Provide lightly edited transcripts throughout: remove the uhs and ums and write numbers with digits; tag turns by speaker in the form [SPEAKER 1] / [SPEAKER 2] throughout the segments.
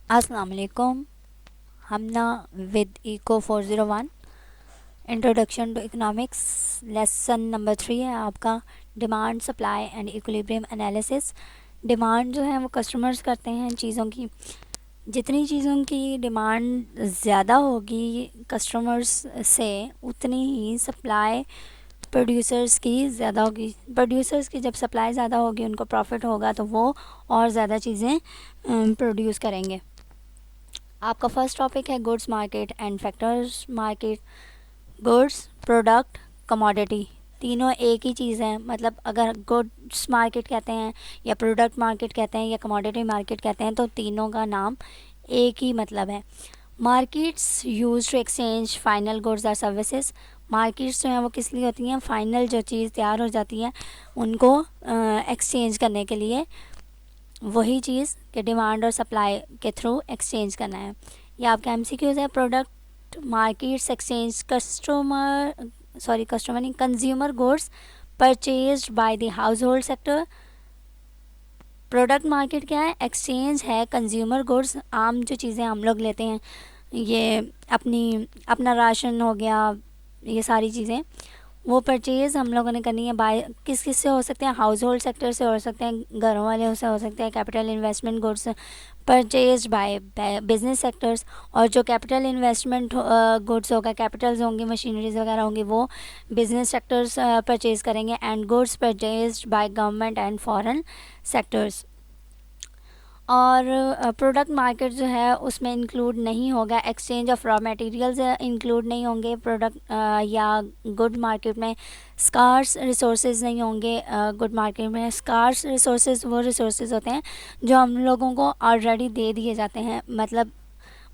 [SPEAKER 1] अस्सलाम वालेकुम। हम ना with eco 401 introduction to economics lesson number 3 है आपका, demand supply and equilibrium analysis. Demand जो है वो कस्टमर्स करते हैं चीज़ों की। जितनी चीज़ों की डिमांड ज़्यादा होगी कस्टमर्स से, उतनी ही सप्लाई प्रोड्यूसर्स की ज़्यादा होगी। प्रोड्यूसर्स की जब सप्लाई ज़्यादा होगी, उनको प्रॉफिट होगा, तो वो और ज़्यादा चीज़ें प्रोड्यूस करेंगे। आपका फर्स्ट टॉपिक है goods market and factors market. Goods, product, commodity, तीनों एक ही चीज़ है। मतलब अगर गुड्स मार्केट कहते हैं या प्रोडक्ट मार्केट कहते हैं या कमोडिटी मार्केट कहते हैं, तो तीनों का नाम एक ही मतलब है। Markets use to exchange final goods और सर्विसेज। मार्केट्स जो हैं वो किस लिए होती हैं? फाइनल जो चीज़ तैयार हो जाती है उनको एक्सचेंज करने के लिए, वही चीज़ के डिमांड और सप्लाई के थ्रू एक्सचेंज करना है। ये आपका एमसीक्यूज़ है। प्रोडक्ट मार्केट्स एक्सचेंज कस्टमर नहीं, consumer goods purchased by the house hold sector. Product market क्या है? एक्सचेंज है कंज्यूमर गुड्स, आम जो चीज़ें हम लोग लेते हैं, ये अपना राशन हो गया, ये सारी चीज़ें, वो परचेज़ हम लोगों ने करनी है बाय किस से हो सकते हैं? हाउस होल्ड सेक्टर से हो सकते हैं, घरों वाले से हो सकते हैं। Capital investment goods purchase by business sectors, और जो कैपिटल इन्वेस्टमेंट गुड्स होगा, कैपिटल्स होंगे, मशीनरीज वगैरह होंगी, वो बिजनेस सेक्टर्स परचेज़ करेंगे। And goods purchase by government and foreign sectors. और प्रोडक्ट मार्केट जो है उसमें इंक्लूड नहीं होगा exchange of raw materials, include नहीं होंगे प्रोडक्ट या गुड मार्केट में। स्कार्स रिसोर्सेज नहीं होंगे गुड मार्केट में। स्कार्स रिसोर्सेज वो रिसोर्सेज होते हैं जो हम लोगों को ऑलरेडी दे दिए जाते हैं, मतलब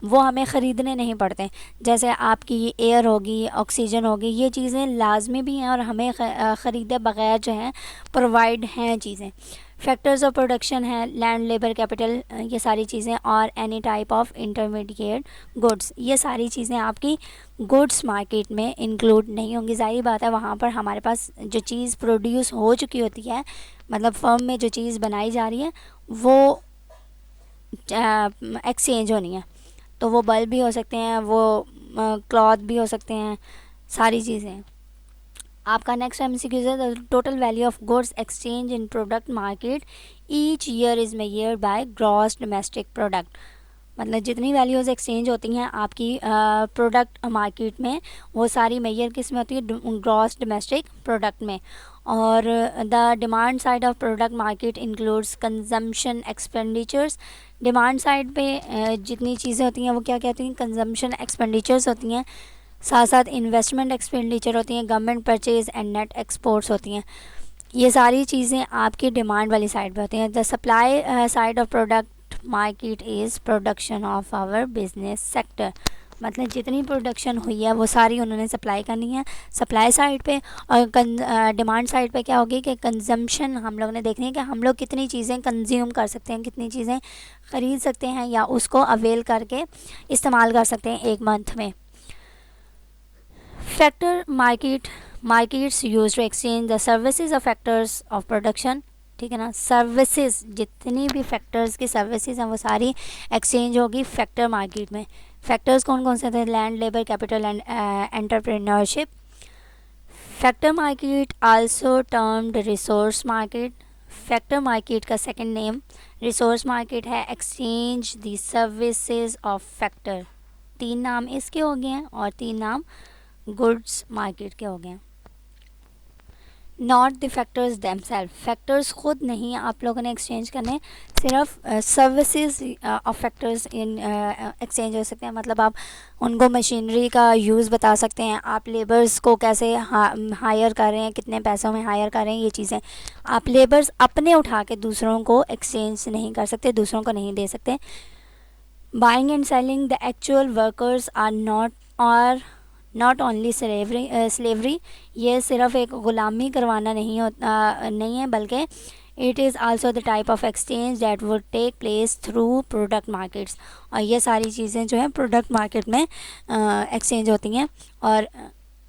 [SPEAKER 1] वो हमें ख़रीदने नहीं पड़ते। जैसे आपकी एयर होगी, ऑक्सीजन होगी, ये चीज़ें लाजमी भी हैं और हमें ख़रीदे बगैर जो हैं प्रोवाइड हैं चीज़ें। फैक्टर्स ऑफ प्रोडक्शन है लैंड, लेबर, कैपिटल, ये सारी चीज़ें, और any type of intermediate goods, ये सारी चीज़ें आपकी गुड्स मार्केट में इंक्लूड नहीं होंगी। ज़ाहिर बात है, वहाँ पर हमारे पास जो चीज़ प्रोड्यूस हो चुकी होती है, मतलब फर्म में जो चीज़ बनाई जा रही है, वो एक्सचेंज होनी है। तो वो बल्ब भी हो सकते हैं, वो क्लॉथ भी हो सकते हैं, सारी चीज़ें। आपका नेक्स्ट एमसीक्यू है the total value of goods exchange in product market each year is measured by gross domestic product. मतलब जितनी वैल्यूज़ एक्सचेंज होती हैं आपकी प्रोडक्ट मार्केट में, वो सारी मेजर किस में होती है? ग्रॉस डोमेस्टिक प्रोडक्ट में। और the demand side of product market includes consumption expenditures. Demand side पे जितनी चीज़ें होती हैं वो क्या कहती हैं? कंजम्पशन एक्सपेंडिचर्स होती हैं। साथ साथ इन्वेस्टमेंट एक्सपेंडिचर होती हैं, government purchase and net exports होती हैं। ये सारी चीज़ें आपकी डिमांड वाली साइड पे होती हैं। The supply side of product market is production of our business sector. मतलब जितनी प्रोडक्शन हुई है वो सारी उन्होंने सप्लाई करनी है सप्लाई साइड पे। और डिमांड साइड पे क्या होगी कि कंजम्पशन हम लोग ने देखनी है कि हम लोग कितनी चीज़ें कंज्यूम कर सकते हैं, कितनी चीज़ें ख़रीद सकते हैं या उसको अवेल करके इस्तेमाल कर सकते हैं एक मंथ में। Factor markets use to exchange the services of factors of production. ठीक है ना, सर्विसेज, जितनी भी फैक्टर्स की सर्विसेज हैं वो सारी एक्सचेंज होगी फैक्टर मार्केट में। फैक्टर्स कौन कौन से थे? Land, labour, capital and entrepreneurship. Factor market also termed resource market. Factor market का सेकंड नेम रिसोर्स मार्केट है। Exchange the services of factor. 3 नाम इसके हो गए हैं और 3 नाम गुड्स मार्केट के हो गए हैं। Not the factors themselves, factors खुद नहीं आप लोगों ने एक्सचेंज करने, सिर्फ services of factors in exchange हो सकते हैं। मतलब आप उनको मशीनरी का यूज़ बता सकते हैं, आप लेबर्स को कैसे हायर कर रहे हैं, कितने पैसों में हायर कर रहे हैं, ये चीज़ें आप लेबर्स अपने उठा के दूसरों को एक्सचेंज नहीं कर सकते, दूसरों को नहीं दे सकते। Buying and selling the actual workers are not only slavery, ये सिर्फ एक ग़ुलामी करवाना नहीं है, बल्कि it is also the type of exchange that would take place through product markets. और ये सारी चीज़ें जो हैं प्रोडक्ट मार्केट में एक्सचेंज होती हैं। और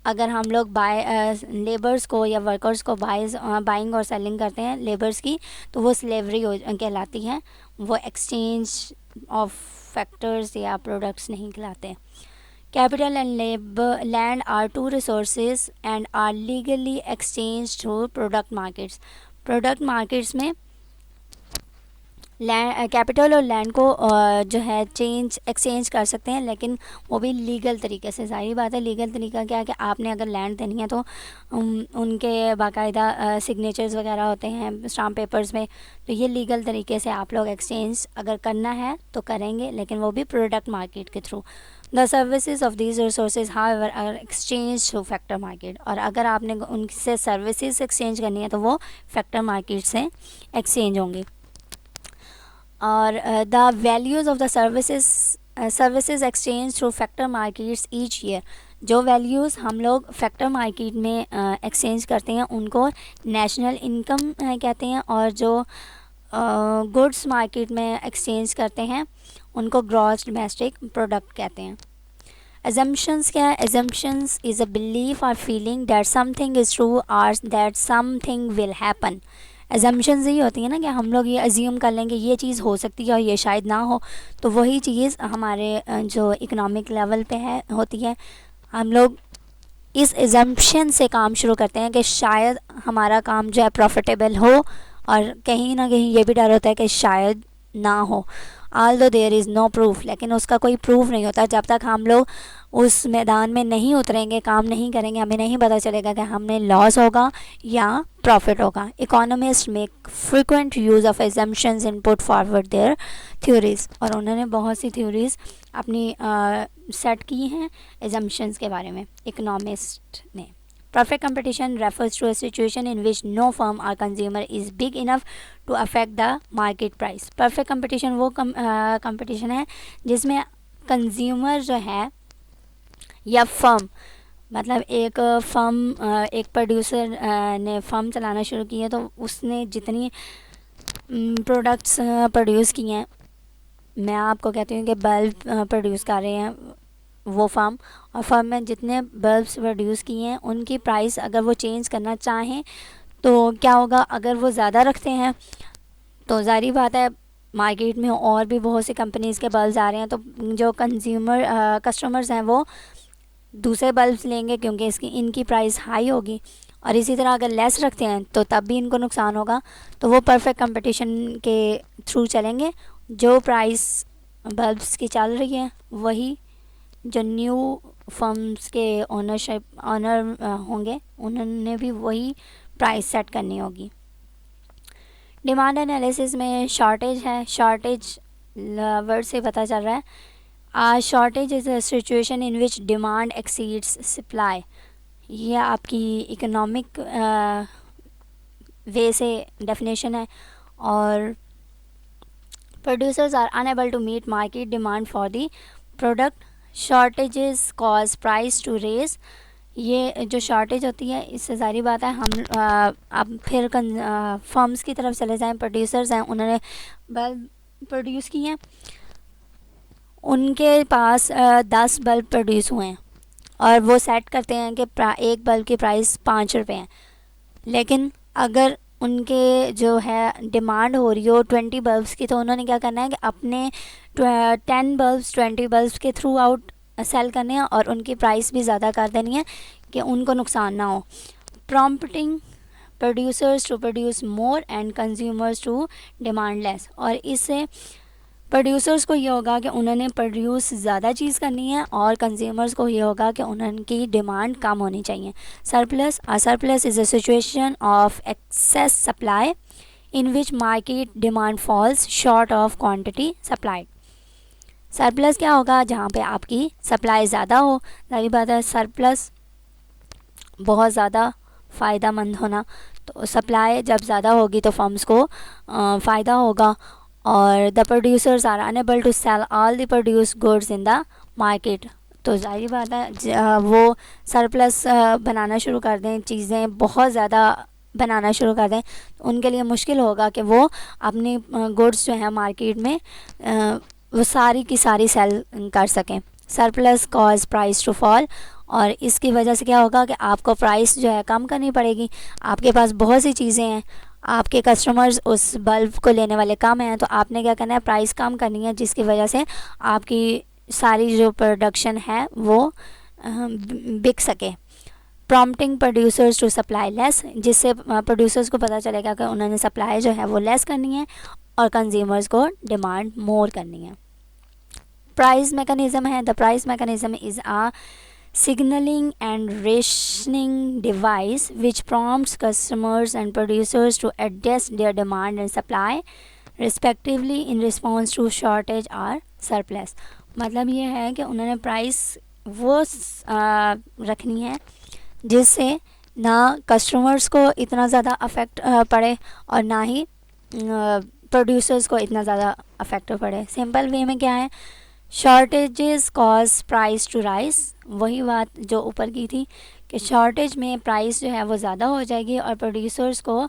[SPEAKER 1] अगर हम लोग लेबर्स को या वर्कर्स को बाइंग और सेलिंग करते हैं लेबर्स की, तो वो स्लेवरी कहलाती है, वो एक्सचेंज ऑफ फैक्टर्स या प्रोडक्ट्स नहीं कहलाते। Capital and land are two resources and are legally exchange through product markets में कैपिटल और लैंड को जो है एक्सचेंज कर सकते हैं, लेकिन वो भी लीगल तरीके से। सारी बात है, लीगल तरीका क्या है कि आपने अगर लैंड देनी है तो उनके बाकायदा सिग्नेचर्स वगैरह होते हैं स्टाम्प पेपर्स में, तो ये लीगल तरीके से आप लोग एक्सचेंज अगर करना है तो करेंगे, लेकिन वो भी प्रोडक्ट मार्केट के थ्रू। The services of these resources however are exchange through factor market, और अगर आपने उनसे सर्विसेज एक्सचेंज करनी है तो वो फैक्टर मार्केट से एक्सचेंज होंगी। और the values of the services exchange through factor markets each year, जो वैल्यूज़ हम लोग फैक्टर मार्केट में एक्सचेंज करते हैं उनको नेशनल इनकम कहते हैं, और जो गुड्स मार्केट में एक्सचेंज करते हैं उनको ग्रॉस डोमेस्टिक प्रोडक्ट कहते हैं। Assumptions क्या है? Assumptions is a belief or feeling that something is true or that something will happen. Assumptions ही होती है ना कि हम लोग ये अज्यूम कर लेंगे ये चीज़ हो सकती है और ये शायद ना हो, तो वही चीज़ हमारे जो इकोनॉमिक लेवल पे है होती है। हम लोग इस एजम्पशन से काम शुरू करते हैं कि शायद हमारा काम जो है प्रॉफिटेबल हो, और कहीं ना कहीं ये भी डर होता है कि शायद ना हो। although there is no proof, लेकिन उसका कोई प्रूफ नहीं होता। जब तक हम लोग उस मैदान में नहीं उतरेंगे, काम नहीं करेंगे, हमें नहीं पता चलेगा कि हमने लॉस होगा या प्रॉफिट होगा। Economist make frequent use of assumptions in put forward their theories, और उन्होंने बहुत सी थ्योरीज अपनी सेट की हैं एजम्पशंस के बारे में इकोनॉमिस्ट ने। Perfect competition refers to a situation in which no firm or consumer is big enough to affect the market price. Perfect competition वो competition है जिसमें कंज्यूमर जो है या फर्म, मतलब एक फर्म एक प्रोड्यूसर ने फर्म चलाना शुरू की है, तो उसने जितनी प्रोडक्ट्स प्रोड्यूस किए हैं, मैं आपको कहती हूँ कि बल्ब प्रोड्यूस कर रहे हैं वो फर्म, और फर्म में जितने बल्ब्स प्रोड्यूस किए हैं उनकी प्राइस अगर वो चेंज करना चाहें तो क्या होगा? अगर वो ज़्यादा रखते हैं तो ज़ाहिर बात है मार्केट में और भी बहुत सी कंपनीज़ के बल्ब्स आ रहे हैं, तो जो कस्टमर्स हैं वो दूसरे बल्ब्स लेंगे क्योंकि इनकी प्राइस हाई होगी। और इसी तरह अगर लेस रखते हैं तो तब भी इनको नुकसान होगा, तो वो परफेक्ट कंपटीशन के थ्रू चलेंगे। जो प्राइस बल्ब्स की चल रही है वही जो न्यू फर्म्स के ऑनर होंगे उन्होंने भी वही प्राइस सेट करनी होगी। डिमांड एनालिसिस में शॉर्टेज है, शॉर्टेज वर्ड से पता चल रहा है। Shortage is a situation in which demand exceeds supply, ये आपकी इकोनॉमिक वे से डेफिनेशन है। और producers are unable to meet market demand for the product, shortages cause price to rise. ये जो शॉर्टेज होती है इससे सारी बात है हम अब फिर फर्म्स की तरफ चले जाएं, प्रोड्यूसर्स हैं उन्होंने बल्ब प्रोड्यूस किए हैं, उनके पास 10 बल्ब प्रोड्यूस हुए हैं और वो सेट करते हैं कि एक बल्ब की प्राइस 5 रुपये है, लेकिन अगर उनके जो है डिमांड हो रही हो 20 बल्ब्स की, तो उन्होंने क्या करना है कि अपने 10 बल्ब्स 20 बल्ब्स के थ्रू आउट सेल करने हैं और उनकी प्राइस भी ज़्यादा कर देनी है कि उनको नुकसान ना हो। Prompting producers to produce more and consumers to demand less, और इससे प्रोड्यूसर्स को ये होगा कि उन्होंने प्रोड्यूस ज़्यादा चीज़ करनी है और कंज्यूमर्स को ये होगा कि उनकी डिमांड कम होनी चाहिए। Surplus is a situation of excess supply in which market demand falls short of quantity supplied. Surplus क्या होगा? जहाँ पे आपकी सप्लाई ज़्यादा हो। सारी बात है सरप्लस बहुत ज़्यादा फ़ायदा मंद होना, तो सप्लाई जब ज़्यादा होगी तो फर्म्स को फ़ायदा होगा। और the producers are enable to sell all the produce goods in the market, तो जाहिर बात है वो सरप्लस बनाना शुरू कर दें, चीज़ें बहुत ज़्यादा बनाना शुरू कर दें, तो उनके लिए मुश्किल होगा कि वो अपनी गुड्स जो है मार्केट में वो सारी की सारी सेल कर सकें। Surplus cause price to fall, और इसकी वजह से क्या होगा कि आपको प्राइस जो है कम करनी पड़ेगी। आपके पास बहुत सी चीज़ें हैं, आपके कस्टमर्स उस बल्ब को लेने वाले कम हैं, तो आपने क्या करना है, प्राइस कम करनी है, जिसकी वजह से आपकी सारी जो प्रोडक्शन है वो बिक सके। Prompting producers to supply less, जिससे प्रोड्यूसर्स को पता चलेगा कि उन्होंने सप्लाई जो है वो लेस करनी है और कंज्यूमर्स को डिमांड मोर करनी है। प्राइस मैकेनिज्म है, the price mechanism is a signaling and rationing device which prompts customers and producers to adjust their demand and supply respectively in response to shortage or surplus। मतलब ये है कि उन्होंने price वो रखनी है जिससे ना कस्टमर्स को इतना ज़्यादा अफेक्ट पड़े और ना ही प्रोड्यूसर्स को इतना ज़्यादा अफेक्ट पड़े। सिंपल वे में क्या है, shortages cause price to rise, वही बात जो ऊपर की थी कि शॉर्टेज में प्राइस जो है वो ज़्यादा हो जाएगी और प्रोड्यूसर्स को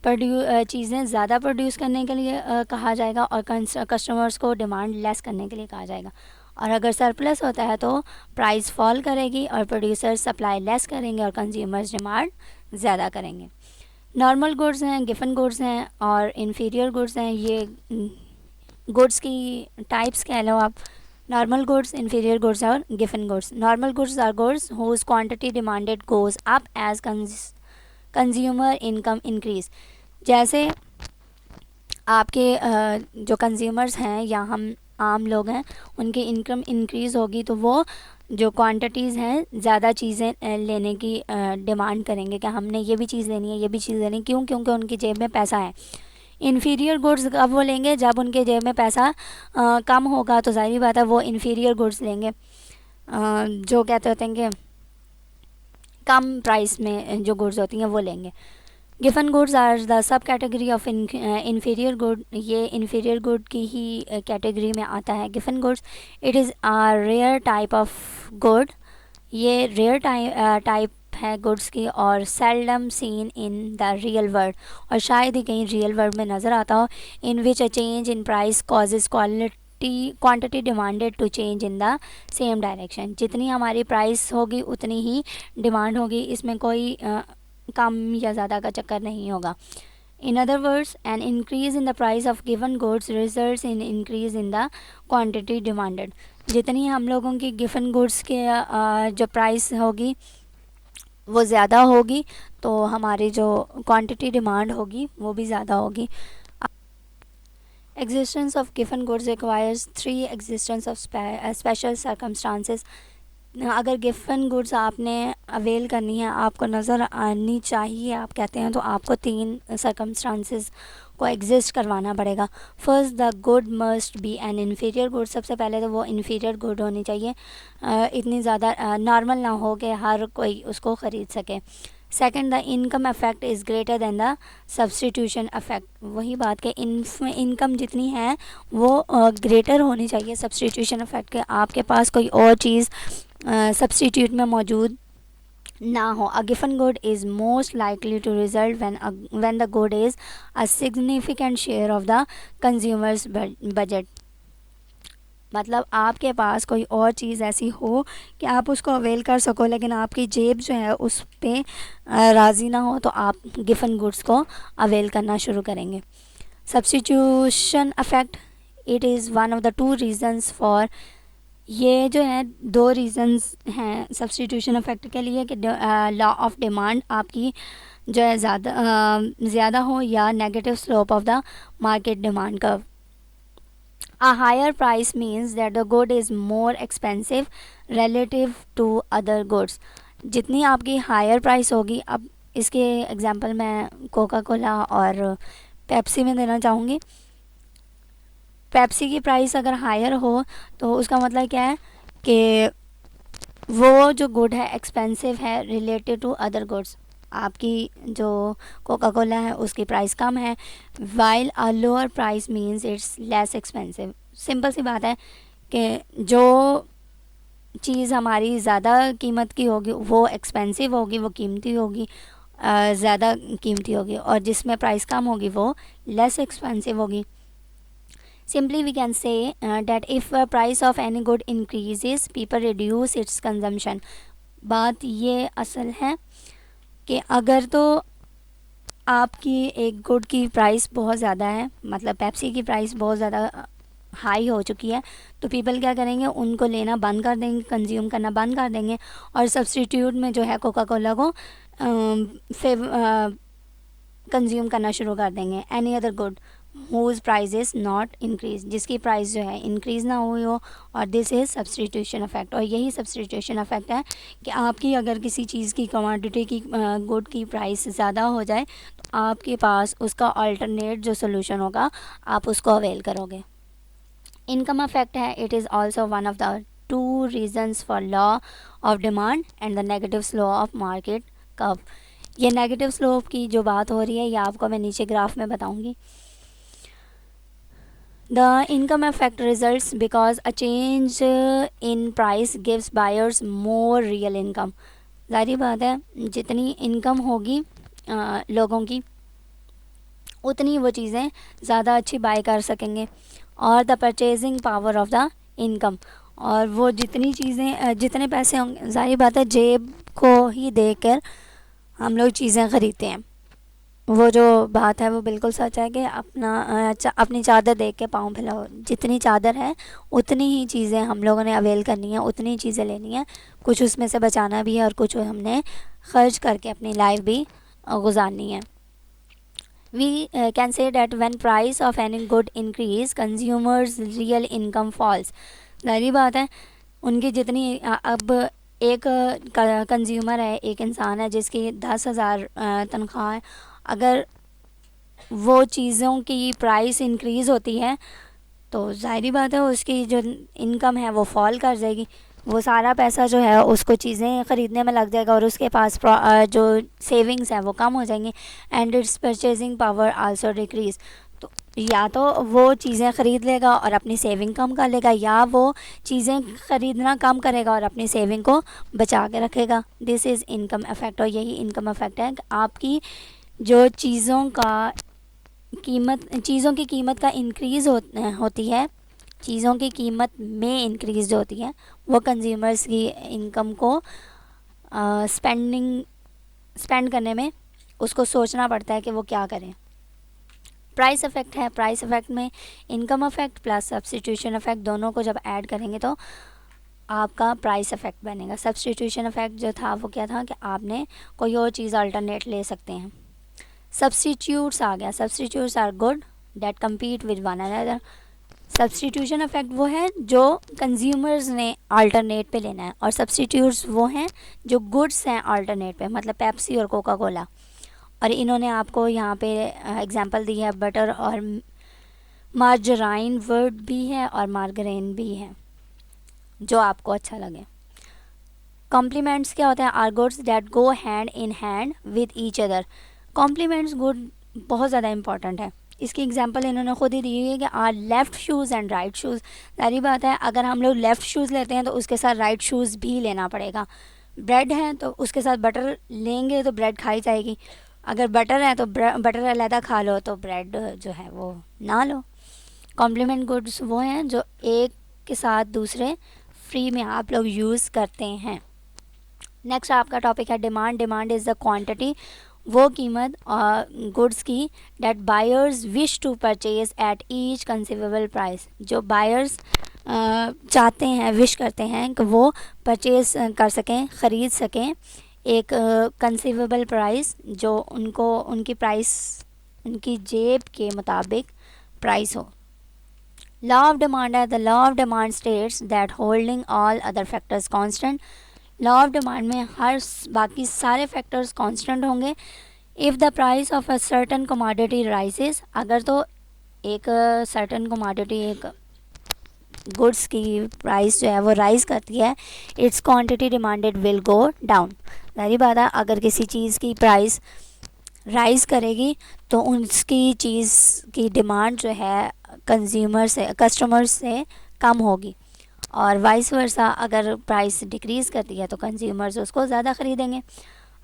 [SPEAKER 1] चीज़ें ज़्यादा प्रोड्यूस करने के लिए कहा जाएगा और कस्टमर्स को डिमांड लेस करने के लिए कहा जाएगा। और अगर सरप्लस होता है तो प्राइस फॉल करेगी और प्रोड्यूसर्स सप्लाई लेस करेंगे और कंज्यूमर्स डिमांड ज़्यादा करेंगे। नॉर्मल गुड्स हैं, गिवन गुड्स हैं और इन्फीरियर गुड्स हैं। ये गुड्स की टाइप्स कह लो आप, नॉर्मल गुड्स, इन्फीरियर गुड्स और गिवन goods. Normal goods are goods whose quantity demanded goes up as consumer income increase. जैसे आपके जो कंज्यूमर्स हैं या हम आम लोग हैं, उनकी इनकम इंक्रीज़ होगी तो वो जो क्वांटिटीज़ हैं ज़्यादा चीज़ें लेने की डिमांड करेंगे कि हमने ये भी चीज़ लेनी है, ये भी चीज़ लेनी है। क्यों? क्योंकि उनकी जेब में पैसा है। इन्फीरियर गुड्स कब वो लेंगे? जब उनके जेब में पैसा कम होगा, तो ज़ाहिर बात है वो इन्फीरियर गुड्स लेंगे, जो कहते होते हैं कि कम प्राइस में जो गुड्स होती हैं वो लेंगे। गिवन goods are the sub category of inferior good, ये इन्फीरियर गुड की ही कैटेगरी में आता है। गिवन goods it is a rare type of good, ये रेयर टाइप है गुड्स की और seldom seen in the real world, और शायद ही कहीं रियल वर्ल्ड में नज़र आता हो। In which a change in price causes quantity demanded to change in the same direction. जितनी हमारी प्राइस होगी उतनी ही डिमांड होगी, इसमें कोई कम या ज़्यादा का चक्कर नहीं होगा। In other words, an increase in the price of given goods results in increase in the quantity demanded। जितनी हम लोगों की गिवन गुड्स के जो प्राइस होगी वो ज़्यादा होगी तो हमारी जो क्वांटिटी डिमांड होगी वो भी ज़्यादा होगी। Existence of given goods requires 3 existence of special circumstances। अगर गिवन गुड्स आपने अवेल करनी है, आपको नज़र आनी चाहिए आप कहते हैं, तो आपको 3 सर्कमस्टांसेस को एग्जिस्ट करवाना पड़ेगा। First, the good must be N inferior good. सबसे पहले तो वो इन्फीरियर गुड होनी चाहिए, इतनी ज़्यादा नॉर्मल ना हो कि हर कोई उसको ख़रीद सके। Second, the income effect is greater than the substitution effect. वही बात कि इनकम जितनी है वो ग्रेटर होनी चाहिए सब्सटीट्यूशन इफेक्ट के। आपके पास कोई और चीज़ सब्सटीट्यूट में मौजूद ना हो। अ गिवन good is most likely to result when the good is a significant share of the consumers budget. मतलब आपके पास कोई और चीज़ ऐसी हो कि आप उसको अवेल कर सको, लेकिन आपकी जेब जो है उस पर राज़ी ना हो, तो आप गिवन गुड्स को अवेल करना शुरू करेंगे। Substitution affect, it is one of the 2 reasons for, ये जो है 2 रीज़न्स हैं सब्सटीट्यूशन अफेक्ट के लिए कि लॉ ऑफ डिमांड आपकी जो है ज़्यादा हो या negative slope of the market demand curve. A higher price means that the good is more expensive relative to other goods। जितनी आपकी हायर प्राइस होगी, अब इसके एग्जांपल मैं कोका कोला और पेप्सी में देना चाहूँगी। पेप्सी की प्राइस अगर हायर हो तो उसका मतलब क्या है कि वो जो गुड है एक्सपेंसिव है रिलेटेड टू अदर गुड्स। आपकी जो कोका कोला है उसकी प्राइस कम है, while a lower price means it's less expensive. Simple सी बात है कि जो चीज़ हमारी ज़्यादा कीमत की होगी वो एक्सपेंसिव होगी, वो कीमती होगी, ज़्यादा कीमती होगी, और जिसमें प्राइस कम होगी वो लेस एक्सपेंसिव होगी। Simply we can say that if price of any good increases, people reduce its consumption। बात ये असल है कि अगर तो आपकी एक गुड की प्राइस बहुत ज़्यादा है, मतलब पेप्सी की प्राइस बहुत ज़्यादा हाई हो चुकी है, तो पीपल क्या करेंगे, उनको लेना बंद कर देंगे, कंज्यूम करना बंद कर देंगे और सब्सटीट्यूट में जो है कोका कोला को कंज्यूम करना शुरू कर देंगे any other good whose price is not increase, जिसकी प्राइस जो है इंक्रीज़ ना हुई हो, और दिस इज़ सब्सटीट्यूशन इफेक्ट। और यही सब्सटीट्यूशन इफेक्ट है कि आपकी अगर किसी चीज़ की कमोडिटी की गुड की प्राइस ज़्यादा हो जाए तो आपके पास उसका अल्टरनेट जो सोल्यूशन होगा आप उसको अवेल करोगे। इनकम इफेक्ट है, it is also one of the two reasons for law of demand and the negative slow of market curve. ये नेगेटिव स्लोप की जो बात हो रही है ये आपको मैं नीचे ग्राफ में बताऊंगी। The income effect results because a change in price gives buyers more real income. ज़ाहिर बात है, जितनी इनकम होगी लोगों की उतनी वो चीज़ें ज़्यादा अच्छी बाय कर सकेंगे, और the purchasing power of the income, और वो जितनी चीज़ें जितने पैसे होंगे, ज़ाहिर बात है जेब को ही देख कर हम लोग चीज़ें ख़रीदते हैं। वो जो बात है वो बिल्कुल सच है कि अपनी चादर देख के पाँव फैलाओ, जितनी चादर है उतनी ही चीज़ें हम लोगों ने अवेल करनी है, उतनी ही चीज़ें लेनी है, कुछ उसमें से बचाना भी है और कुछ हमने खर्च करके अपनी लाइफ भी गुजारनी है। We can say that when price of any good increase, consumers' real income falls. ज़ाहिर बात है, उनकी जितनी अब एक कंज्यूमर है, एक इंसान है जिसकी 10,000 तनख्वाह है, अगर वो चीज़ों की प्राइस इंक्रीज़ होती है तो ज़ाहिर बात है उसकी जो इनकम है वो फॉल कर जाएगी, वो सारा पैसा जो है उसको चीज़ें ख़रीदने में लग जाएगा और उसके पास जो सेविंग्स हैं वो कम हो जाएंगी, and it's purchasing power also decrease. तो या तो वो चीज़ें ख़रीद लेगा और अपनी सेविंग कम कर लेगा, या वो चीज़ें ख़रीदना कम करेगा और अपनी सेविंग को बचा के रखेगा। दिस इज़ इनकम इफेक्ट, और यही इनकम इफेक्ट है कि आपकी जो चीज़ों की कीमत का इंक्रीज़ होती है, चीज़ों की कीमत में इंक्रीज़ जो होती है वो कंज्यूमर्स की इनकम को स्पेंड करने में उसको सोचना पड़ता है कि वो क्या करें। प्राइस इफेक्ट है, प्राइस इफेक्ट में income effect plus substitution effect दोनों को जब ऐड करेंगे तो आपका प्राइस इफेक्ट बनेगा। सब्सटीट्यूशन इफेक्ट जो था वो क्या था कि आपने कोई और चीज़ अल्टरनेट ले सकते हैं। सब्सटीट्यूट्स आ गया, substitutes are good that compete with one another. Substitution effect वो है जो कंज्यूमर्स ने अल्टरनेट पे लेना है, और सब्सटीट्यूट्स वो हैं जो गुड्स हैं अल्टरनेट पे, मतलब पेप्सी और कोका कोला। और इन्होंने आपको यहाँ पे एग्जांपल दी है बटर और मार्जराइन, वर्ड भी है और मार्गरेन भी है, जो आपको अच्छा लगे। कॉम्प्लीमेंट्स क्या होते हैं? Are goods that go hand in hand with each other. Complements good बहुत ज़्यादा इंपॉर्टेंट है। इसकी एग्जांपल इन्होंने खुद ही दी है कि are left shoes and right shoes. सारी बात है, अगर हम लोग लेफ़्ट शूज़ लेते हैं तो उसके साथ राइट शूज़ भी लेना पड़ेगा। ब्रेड है तो उसके साथ बटर लेंगे तो ब्रेड खाई जाएगी, अगर बटर है तो बटर अलहदा खा लो, तो ब्रेड जो है वो ना लो। कॉम्प्लीमेंट गुड्स वो हैं जो एक के साथ दूसरे फ्री में आप लोग यूज़ करते हैं। नेक्स्ट आपका टॉपिक है demand. Demand is the quantity, वो कीमत गुड्स की that buyers wish to purchase at each conceivable price, जो बायर्स चाहते हैं, विश करते हैं कि वो परचेज कर सकें, ख़रीद सकें एक कंसीवेबल प्राइस जो उनको उनकी प्राइस उनकी जेब के मुताबिक प्राइस हो। लॉ ऑफ डिमांड है, the law of demand states that holding all other factors constant. Law of demand में हर बाकी सारे फैक्टर्स कांस्टेंट होंगे। If the price of a certain commodity rises, अगर तो एक सर्टन कमोडिटी एक गुड्स की प्राइस जो है वो राइज़ करती है, it's quantity demanded will go down. सारी बात है, अगर किसी चीज़ की प्राइस राइज़ करेगी तो उसकी चीज़ की डिमांड जो है कस्टमर से कम होगी, और वाइस वर्सा अगर प्राइस डिक्रीज़ करती है तो कंज्यूमर्स उसको ज़्यादा ख़रीदेंगे।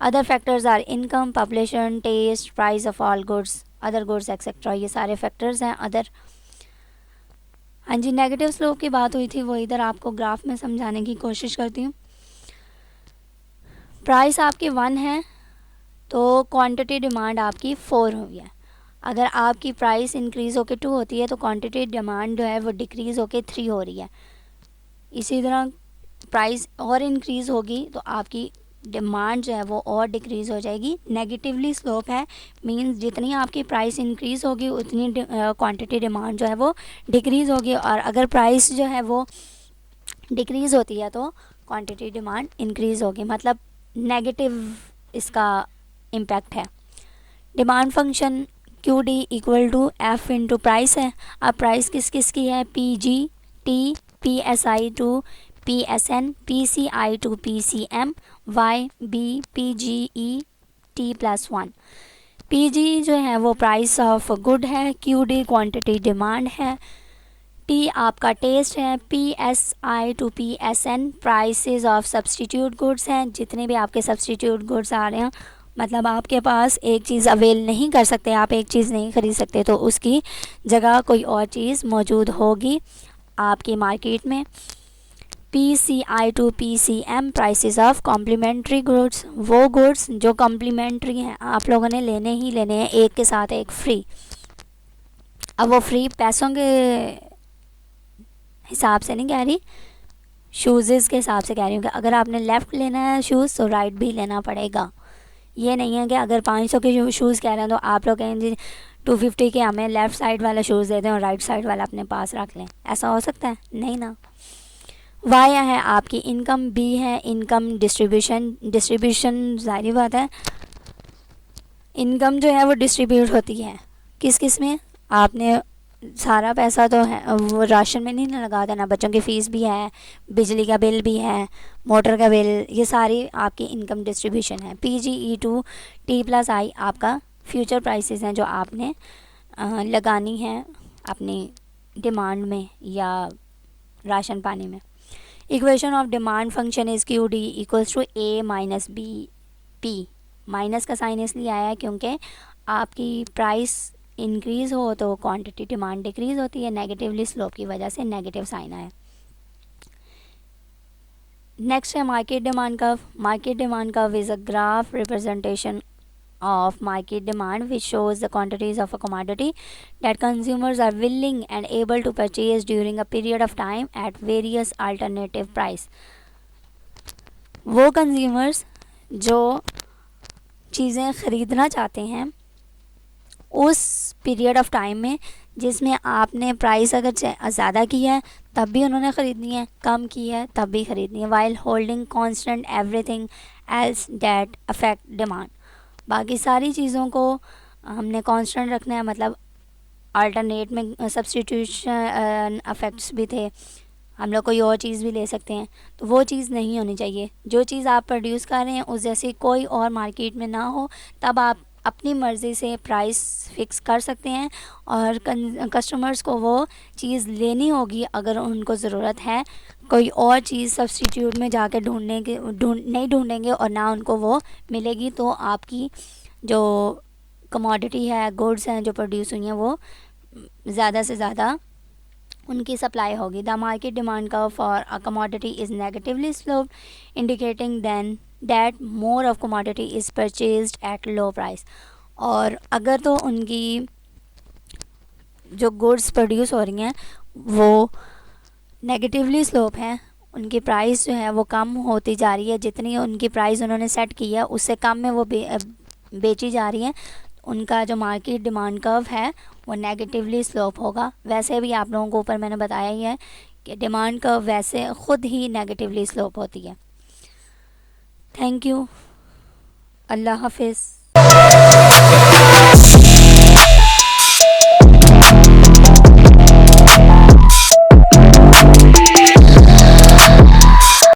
[SPEAKER 1] Other factors are income, population, taste, price of all goods, other goods etcetera, ये सारे फैक्टर्स हैं अदर। हाँ जी, नेगेटिव स्लोप की बात हुई थी, वो इधर आपको ग्राफ में समझाने की कोशिश करती हूँ। प्राइस आपकी 1 है तो क्वांटिटी डिमांड आपकी 4 हुई है। अगर आपकी प्राइस इंक्रीज़ होकर 2 होती है तो क्वांटिटी डिमांड जो है वो डिक्रीज़ होकर 3 हो रही है। इसी तरह प्राइस और इंक्रीज़ होगी तो आपकी डिमांड जो है वो और डिक्रीज़ हो जाएगी। नेगेटिवली स्लोप है, मींस जितनी आपकी प्राइस इंक्रीज़ होगी उतनी क्वांटिटी डिमांड जो है वो डिक्रीज़ होगी, और अगर प्राइस जो है वो डिक्रीज़ होती है तो क्वांटिटी डिमांड इंक्रीज़ होगी, मतलब नेगेटिव इसका इम्पैक्ट है। Demand function Q D equal to F into price है। अब प्राइस किस किस की है? P G T, P S I to P S N, P C I to P C M, Y B P G E T plus 1। P G जो है वो price of good है, क्यू डी क्वान्टिटी डिमांड है, T आपका taste है, P S I to P S N prices of substitute goods हैं। जितने भी आपके सब्सटीट्यूट गुड्स आ रहे हैं, मतलब आपके पास एक चीज़ अवेल नहीं कर सकते, आप एक चीज़ नहीं ख़रीद सकते तो उसकी जगह कोई और चीज़ मौजूद होगी आपकी मार्केट में। P C I to P C M prices of complementary goods, वो गुड्स जो कॉम्प्लीमेंट्री हैं, आप लोगों ने लेने ही लेने हैं, एक के साथ एक फ्री। अब वो फ्री पैसों के हिसाब से नहीं कह रही, शूज़ के हिसाब से कह रही हूँ कि अगर आपने लेफ़्ट लेना है शूज़ तो राइट भी लेना पड़ेगा। ये नहीं है कि अगर 500 के शूज़ कह रहे हैं तो आप लोग कहें जी 250 के हमें लेफ़्ट साइड वाला शूज़ दे दें और राइट साइड वाला अपने पास रख लें, ऐसा हो सकता है? नहीं ना। वाई है आपकी इनकम, बी है इनकम डिस्ट्रीब्यूशन ज़ाहिर बात है इनकम जो है वो डिस्ट्रीब्यूट होती है किस किस में? आपने सारा पैसा तो है वो राशन में नहीं ना लगा देना, बच्चों की फ़ीस भी है, बिजली का बिल भी है, मोटर का बिल, ये सारी आपकी इनकम डिस्ट्रीब्यूशन है। P G E two T plus I आपका फ्यूचर प्राइसेस हैं जो आपने लगानी है अपनी डिमांड में या राशन पानी में। Equation of demand function is Q D equals to A minus B P. Minus का साइन इसलिए आया है क्योंकि आपकी प्राइस इंक्रीज़ हो तो क्वांटिटी डिमांड डिक्रीज़ होती है, नेगेटिवली स्लोप की वजह से नेगेटिव साइन आया। नेक्स्ट है market demand curve. Market demand curve is a graph representation of market demand which shows the quantities of a commodity that consumers are willing and able to purchase during a period of time at various alternative price। वो consumers जो चीज़ें ख़रीदना चाहते हैं उस period of time में जिसमें आपने प्राइस अगर ज़्यादा की है तब भी उन्होंने ख़रीदनी है, कम की है तब भी ख़रीदनी है, while holding constant everything else that affect demand. बाकी सारी चीज़ों को हमने कांस्टेंट रखना है, मतलब अल्टरनेट में सब्स्टिट्यूशन अफेक्ट्स भी थे, हम लोग कोई और चीज़ भी ले सकते हैं, तो वो चीज़ नहीं होनी चाहिए। जो चीज़ आप प्रोड्यूस कर रहे हैं उस जैसी कोई और मार्केट में ना हो, तब आप अपनी मर्ज़ी से प्राइस फिक्स कर सकते हैं और कस्टमर्स को वो चीज़ लेनी होगी अगर उनको ज़रूरत है। कोई और चीज़ सब्स्टिट्यूट में जाके नहीं ढूंढेंगे और ना उनको वो मिलेगी, तो आपकी जो कमोडिटी है, गुड्स हैं जो प्रोड्यूस हुई हैं, वो ज़्यादा से ज़्यादा उनकी सप्लाई होगी। The market demand curve for a commodity is negatively sloped indicating then that more of commodity is purchased at low price. और अगर तो उनकी जो गुड्स प्रोड्यूस हो रही हैं वो नेगेटिवली स्लोप है, उनकी प्राइस जो है वो कम होती जा रही है, जितनी उनकी प्राइस उन्होंने सेट की है उससे कम में वो बेची जा रही है, उनका जो मार्केट डिमांड कर्व है वो नेगेटिवली स्लोप होगा। वैसे भी आप लोगों को ऊपर मैंने बताया ही है कि डिमांड कर्व वैसे ख़ुद ही नेगेटिवली स्लोप होती है। थैंक यू, अल्लाह हाफिज़।